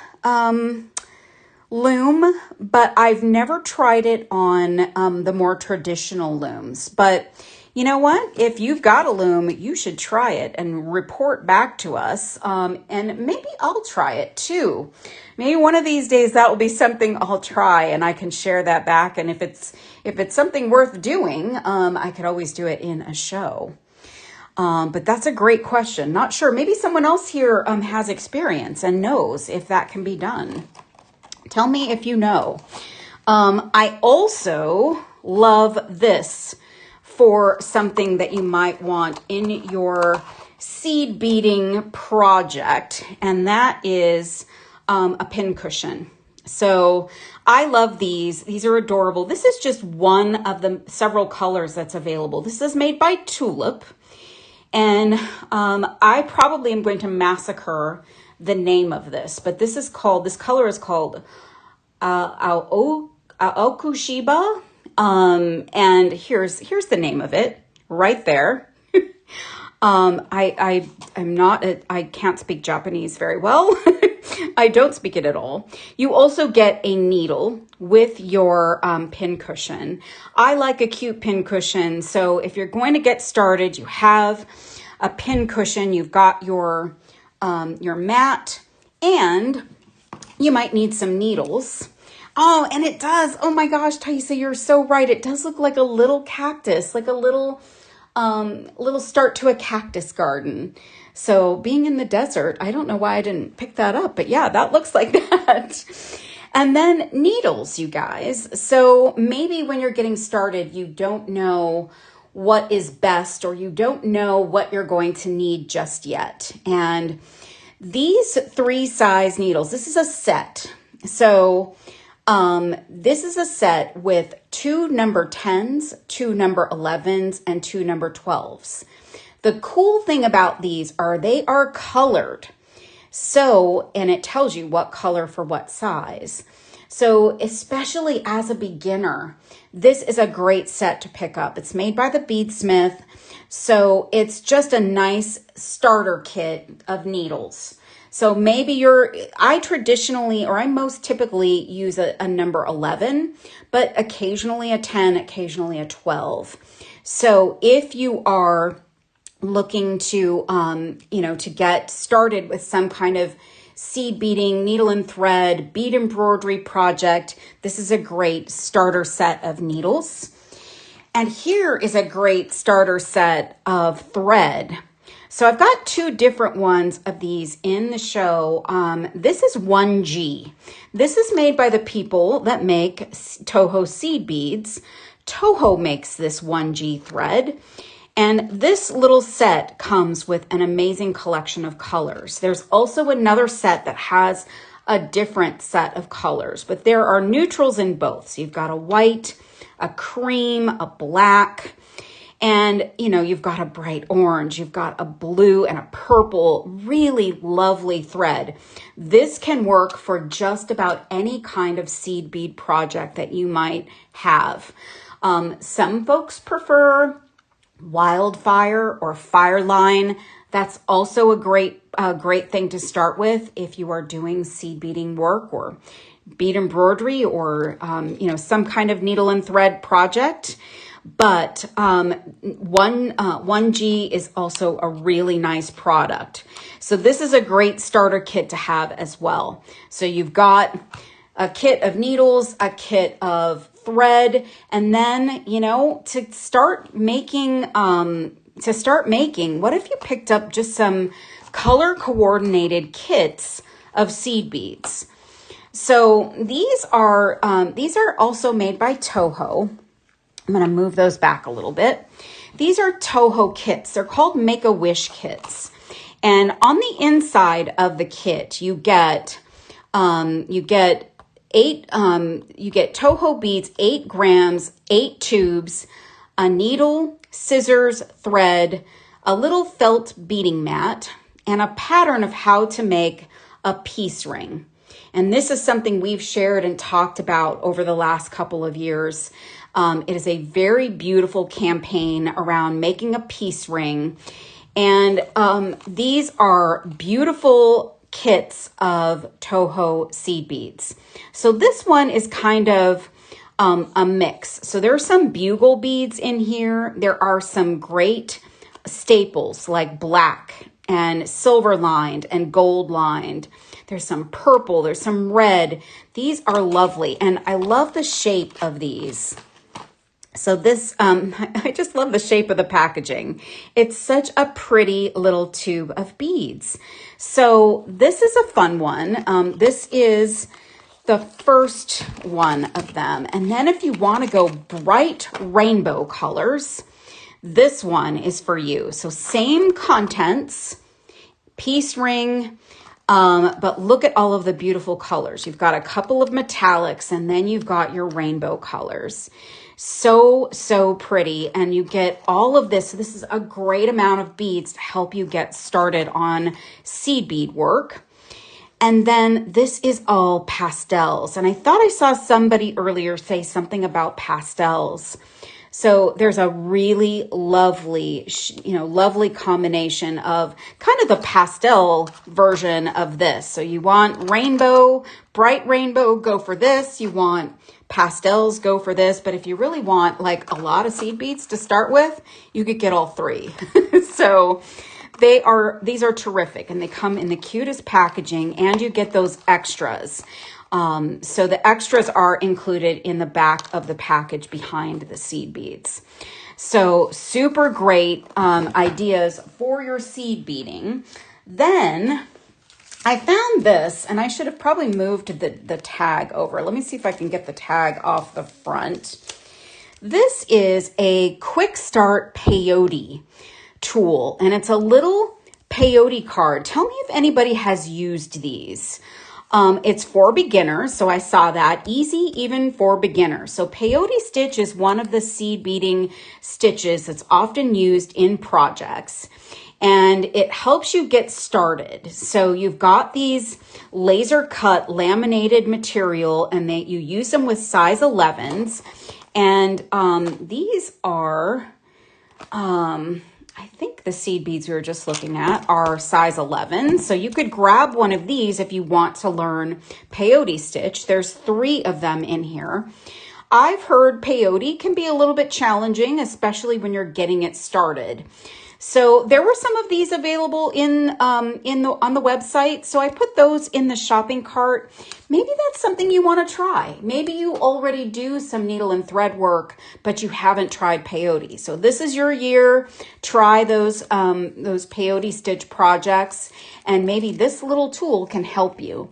loom, but I've never tried it on the more traditional looms. But you know what? If you've got a loom, you should try it and report back to us. And maybe I'll try it too. Maybe one of these days that will be something I'll try and I can share that back. And if it's something worth doing, I could always do it in a show. But that's a great question. Not sure. Maybe someone else here has experience and knows if that can be done. Tell me if you know. I also love this for something that you might want in your seed beading project, and that is a pin cushion. So I love these. These are adorable. This is just one of the several colors that's available. This is made by Tulip, and I probably am going to massacre the name of this, but this color is called Aokushiba. And here's the name of it right there. I can't speak Japanese very well. I don't speak it at all. You also get a needle with your pin cushion. I like a cute pin cushion. So if you're going to get started, you have a pin cushion, you've got your mat, and you might need some needles. Oh, and it does. Oh my gosh, Thaisa, you're so right. It does look like a little cactus, like a little start to a cactus garden. So being in the desert, I don't know why I didn't pick that up, but yeah, that looks like that. And then needles, you guys. So maybe when you're getting started, you don't know what is best, or you don't know what you're going to need just yet. And these 3 size needles, this is a set. So this is a set with 2 number 10s, 2 number 11s, and 2 number 12s. The cool thing about these are they are colored. So, and it tells you what color for what size. So especially as a beginner, this is a great set to pick up. It's made by the Beadsmith. So it's just a nice starter kit of needles. So maybe I most typically use a number 11, but occasionally a 10, occasionally a 12. So if you are looking to, to get started with some kind of seed beading, needle and thread, bead embroidery project, this is a great starter set of needles. And here is a great starter set of thread. So I've got 2 different ones of these in the show. This is 1G. This is made by the people that make Toho seed beads. Toho makes this 1G thread. And this little set comes with an amazing collection of colors. There's also another set that has a different set of colors, but there are neutrals in both. So you've got a white, a cream, a black, and, you've got a bright orange, you've got a blue and a purple, really lovely thread. This can work for just about any kind of seed bead project that you might have. Some folks prefer wildfire or fireline. That's also a great thing to start with if you are doing seed beading work or bead embroidery or, some kind of needle and thread project. But 1G is also a really nice product. So this is a great starter kit to have as well. So you've got a kit of needles, a kit of thread, and then, to start making, what if you picked up just some color coordinated kits of seed beads? So these are also made by Toho. I'm going to move those back a little bit. These are Toho kits. They're called Make-A-Wish kits. And on the inside of the kit, you get Toho beads, 8 grams, 8 tubes, a needle, scissors, thread, a little felt beading mat, and a pattern of how to make a piece ring. And this is something we've shared and talked about over the last couple of years. It is a very beautiful campaign around making a piece ring. And these are beautiful kits of Toho seed beads. So this one is kind of a mix. So there are some bugle beads in here. There are some great staples like black and silver lined and gold lined. There's some purple, there's some red. These are lovely. And I love the shape of these. So this, I just love the shape of the packaging. It's such a pretty little tube of beads. So this is a fun one. This is the first one of them. And then if you want to go bright rainbow colors, this one is for you. So same contents, piece ring, but look at all of the beautiful colors. You've got a couple of metallics, and then you've got your rainbow colors. So, so pretty. And you get all of this. So this is a great amount of beads to help you get started on seed bead work. And then this is all pastels. And I thought I saw somebody earlier say something about pastels. So there's a really lovely, lovely combination of kind of the pastel version of this. So you want rainbow, bright rainbow, go for this. You want pastels, go for this. But if you really want like a lot of seed beads to start with, you could get all three. So these are terrific, and they come in the cutest packaging, and you get those extras. So the extras are included in the back of the package behind the seed beads. So super great ideas for your seed beading. Then I found this, and I should have probably moved the tag over. Let me see if I can get the tag off the front. This is a quick start peyote tool, and it's a little peyote card. Tell me if anybody has used these. It's for beginners, so I saw that. Easy even for beginners. So peyote stitch is one of the seed beading stitches that's often used in projects, and it helps you get started. So you've got these laser cut laminated material, and you use them with size 11s, and these are I think the seed beads we were just looking at are size 11. So you could grab one of these if you want to learn peyote stitch. There's 3 of them in here. I've heard peyote can be a little bit challenging, especially when you're getting it started. So there were some of these available on the website. So I put those in the shopping cart. Maybe that's something you want to try. Maybe you already do some needle and thread work, but you haven't tried peyote. So this is your year. Try those peyote stitch projects, and maybe this little tool can help you.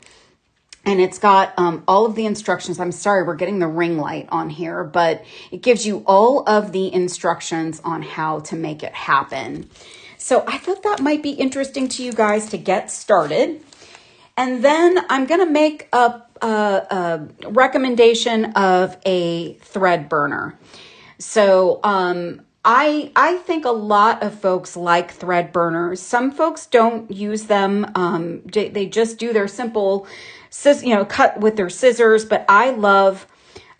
And it's got all of the instructions. I'm sorry, we're getting the ring light on here, but it gives you all of the instructions on how to make it happen. So I thought that might be interesting to you guys to get started. And then I'm going to make a recommendation of a thread burner. So I think a lot of folks like thread burners. Some folks don't use them. They just do their simple cut with their scissors, but I love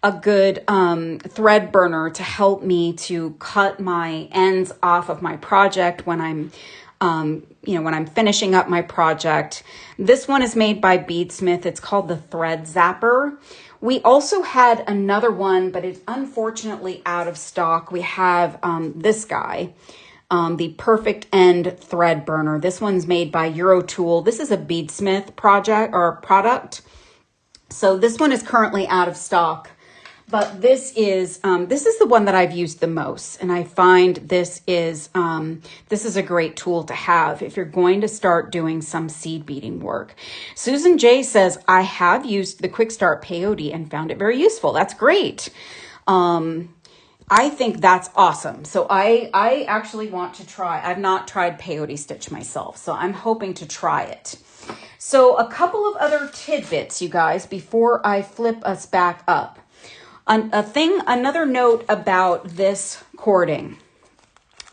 a good thread burner to help me to cut my ends off of my project when I'm when I'm finishing up my project. This one is made by Beadsmith. It's called the Thread Zapper. We also had another one, but it's unfortunately out of stock. We have this guy, the Perfect End Thread Burner. This one's made by Eurotool. This is a Beadsmith product. So this one is currently out of stock, but this is the one that I've used the most. And I find this is a great tool to have if you're going to start doing some seed beading work. Susan J says, I have used the Quick Start Peyote and found it very useful. That's great. I think that's awesome. So I actually want to try. I've not tried peyote stitch myself, so I'm hoping to try it. So a couple of other tidbits, you guys, before I flip us back up. Another note about this cording.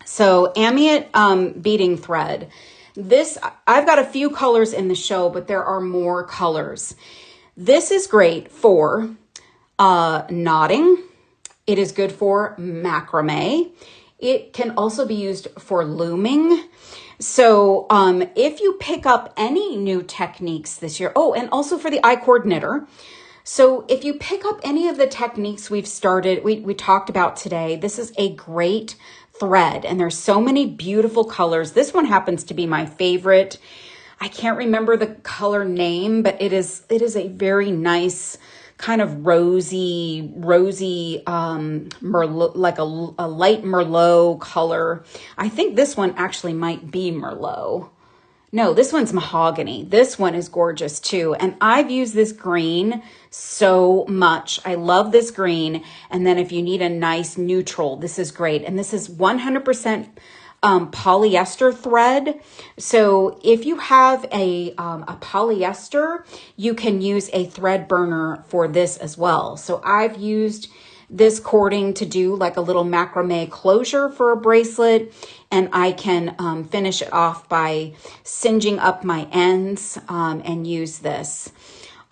So Amiot beading thread. This, I've got a few colors in the show, but there are more colors. This is great for knotting. It is good for macrame. It can also be used for looming. So if you pick up any new techniques this year, oh, and also for the I-cord knitter. So if you pick up any of the techniques we talked about today, this is a great thread, and there's so many beautiful colors. This one happens to be my favorite. I can't remember the color name, but it is a very nice kind of rosy Merlot, like a light Merlot color. I think this one actually might be Merlot. No, this one's mahogany. This one is gorgeous too. And I've used this green so much. I love this green. And then if you need a nice neutral, this is great. And this is 100% polyester thread. So if you have a polyester, you can use a thread burner for this as well. So I've used this cording to do like a little macrame closure for a bracelet, and I can finish it off by singeing up my ends and use this.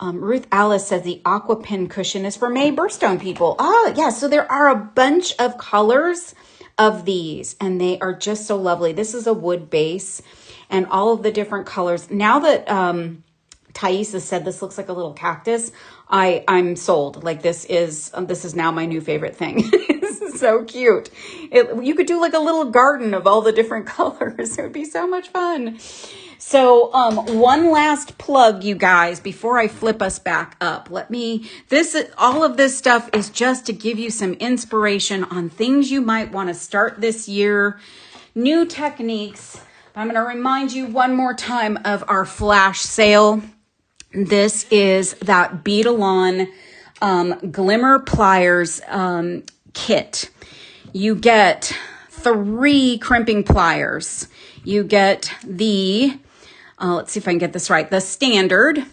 Ruth Alice says the aqua pin cushion is for May Burstone people. Oh, yeah, so there are a bunch of colors of these, and they are just so lovely. This is a wood base, and all of the different colors. Now that Thais has said this looks like a little cactus, I'm sold. Like this is now my new favorite thing. This is so cute. You could do like a little garden of all the different colors. It would be so much fun. So one last plug, you guys, before I flip us back up. All of this stuff is just to give you some inspiration on things you might want to start this year, new techniques. I'm going to remind you one more time of our flash sale. This is that Bead-A-Lon Glimmer Pliers kit. You get 3 crimping pliers. You get the, let's see if I can get this right, the standard,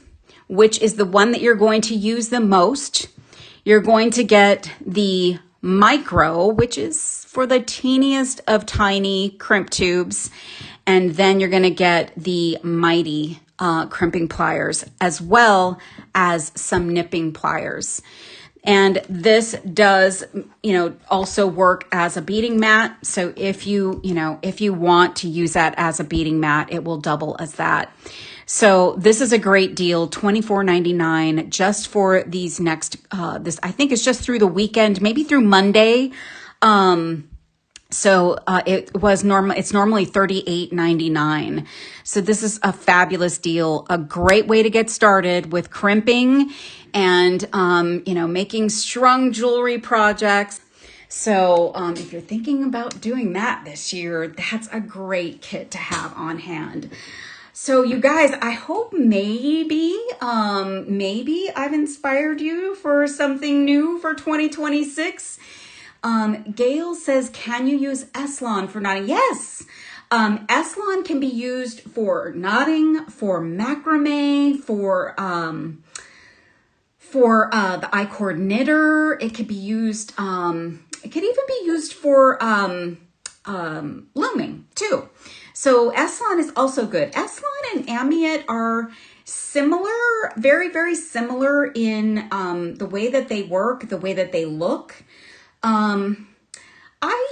which is the one that you're going to use the most. You're going to get the micro, which is for the teeniest of tiny crimp tubes. And then you're going to get the mighty crimping pliers, as well as some nipping pliers. And this does, also work as a beading mat. So if you want to use that as a beading mat, it will double as that. So this is a great deal, $24.99 just for these next, this I think is just through the weekend, maybe through Monday. So it's normally $38.99. So this is a fabulous deal, a great way to get started with crimping and, making strung jewelry projects. So if you're thinking about doing that this year, that's a great kit to have on hand. So you guys, I hope maybe I've inspired you for something new for 2026. Gail says, can you use Eslon for knotting? Yes. Eslon can be used for knotting, for macrame, for the I-cord knitter. It could be used, it could even be used for looming too. So Eslon is also good. Eslon and Amiot are similar, very, very similar in the way that they work, the way that they look. I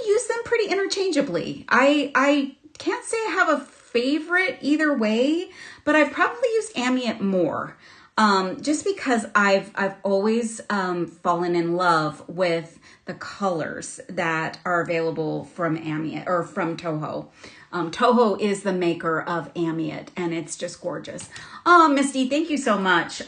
use them pretty interchangeably. I can't say I have a favorite either way, but I've probably used Amiot more. Just because I've always fallen in love with the colors that are available from Amiot or from Toho. Toho is the maker of Amiot, and it's just gorgeous. Oh, Misty, thank you so much.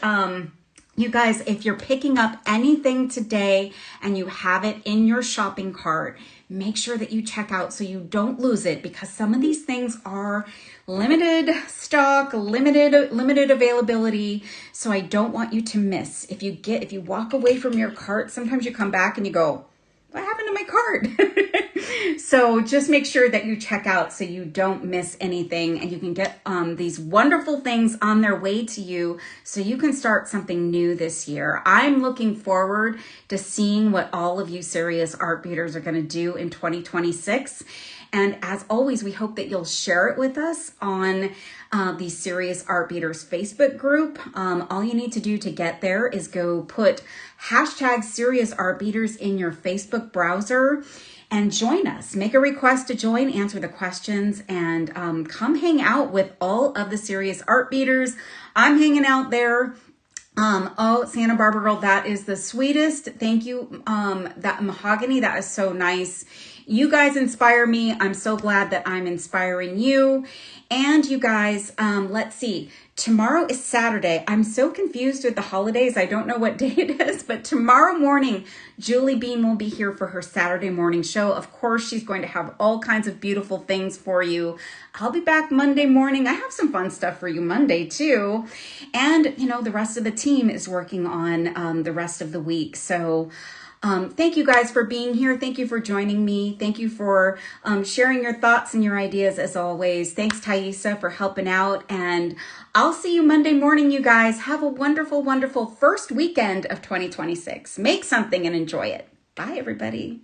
You guys, if you're picking up anything today and you have it in your shopping cart, make sure that you check out so you don't lose it, because some of these things are limited stock, limited availability. So I don't want you to miss. If you walk away from your cart, sometimes you come back and you go, what happened to my cart? So just make sure that you check out so you don't miss anything, and you can get these wonderful things on their way to you so you can start something new this year. I'm looking forward to seeing what all of you serious art beaters are going to do in 2026. And as always, we hope that you'll share it with us on the Serious Art Beaters Facebook group. All you need to do to get there is go put hashtag Serious Art Beaters in your Facebook browser and join us. Make a request to join, answer the questions, and come hang out with all of the Serious Art Beaters. I'm hanging out there. Oh, Santa Barbara girl, that is the sweetest. Thank you. That mahogany, that is so nice. You guys inspire me. I'm so glad that I'm inspiring you. And you guys, let's see. Tomorrow is Saturday. I'm so confused with the holidays. I don't know what day it is, but tomorrow morning, Julie Bean will be here for her Saturday morning show. Of course, she's going to have all kinds of beautiful things for you. I'll be back Monday morning. I have some fun stuff for you Monday too. And, you know, the rest of the team is working on the rest of the week. So thank you guys for being here. Thank you for joining me. Thank you for sharing your thoughts and your ideas as always. Thanks, Thaisa, for helping out. And I'll see you Monday morning, you guys. Have a wonderful, wonderful first weekend of 2026. Make something and enjoy it. Bye, everybody.